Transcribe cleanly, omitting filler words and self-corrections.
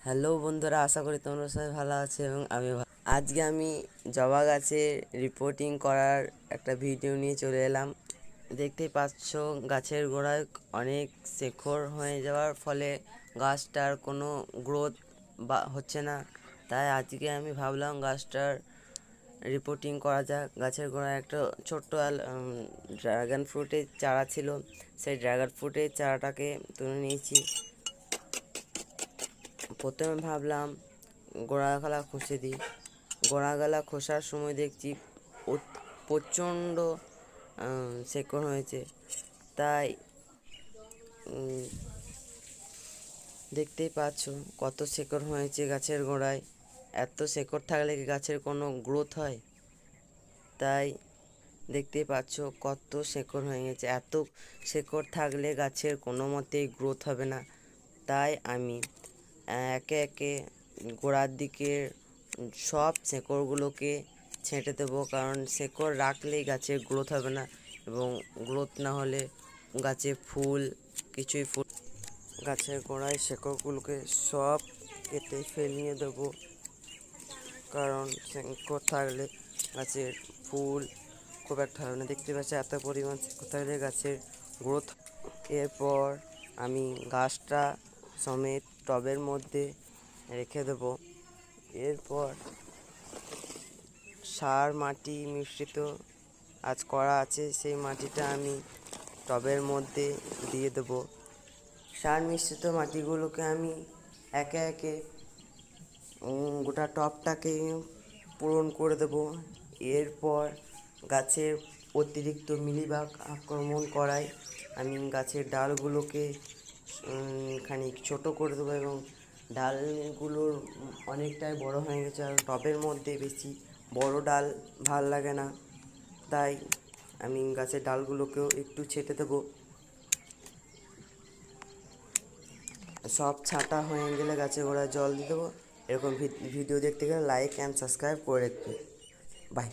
Hello বন্ধুরা, আশা করি তোমরা সবাই ভালো আছো এবং আজকে আমি জবা গাছে রিপোর্টিং করার একটা ভিডিও নিয়ে চলে এলাম। দেখতেই পাচ্ছ গাছের গোড়ায় অনেক শেকড় হয়ে যাওয়ার ফলে গাছটার কোনো গ্রোথ হচ্ছে না। তাই আজকে আমি ভাবলাম গাছটার রিপোর্টিং করা যাক। গাছের গোড়ায় একটা ছোট্ট ড্রাগন ফ্রুটের চারা ছিল, সেই ড্রাগন ফ্রুটের চারাটাকে তুলে নিয়েছি। প্রথমে ভাবলাম গোড়াগালা খসে দিই। গোড়াগালা খসার সময় দেখছি প্রচণ্ড শেকড় হয়েছে। তাই দেখতেই পাচ্ছ কত শেকড় হয়েছে গাছের গোড়ায়। এত শেকড় থাকলে কি গাছের কোনো গ্রোথ হয়? তাই দেখতেই পাচ্ছ কত শেকড় হয়ে গেছে। এত শেকড় থাকলে গাছের কোনো মতেই গ্রোথ হবে না। তাই আমি একে একে গোড়ার দিকের সব শেকড়গুলোকে ছেঁটে দেবো, কারণ শেকড় রাখলেই গাছের গ্রোথ হবে না, এবং গ্রোথ না হলে গাছে গাছের গোড়ায় শেকড়গুলোকে সব কেটে ফেলিয়ে দেবো, কারণ শেকড় থাকলে গাছের ফুল খুব একটা হবে না। দেখতে পাচ্ছি এত পরিমাণ শেকড় থাকলে গাছের গ্রোথ। এরপর আমি গাছটা সমেত টবের মধ্যে রেখে দেবো। এরপর সার মাটি মিশ্রিত আজ করা আছে, সেই মাটিটা আমি টবের মধ্যে দিয়ে দেবো। সার মিশ্রিত মাটিগুলোকে আমি একে একে গোটা টবটাকে পূরণ করে দেবো। এরপর গাছের অতিরিক্ত মিলিবাগ আক্রমণ করায় আমি গাছের ডালগুলোকে খানিক ছোট করে দেবো, এবং ডালগুলোর অনেকটাই বড় হয়ে গেছে, আর টবের মধ্যে বেশি বড় ডাল ভাল লাগে না। তাই আমি গাছের ডালগুলোকেও একটু ছেঁটে দেবো। সব ছাঁটা হয়ে গেলে গাছের গোড়ায় জল দিয়ে দেবো। এরকম ভিডিও দেখতে গেলে লাইক অ্যান্ড সাবস্ক্রাইব করে রাখবে। বাই।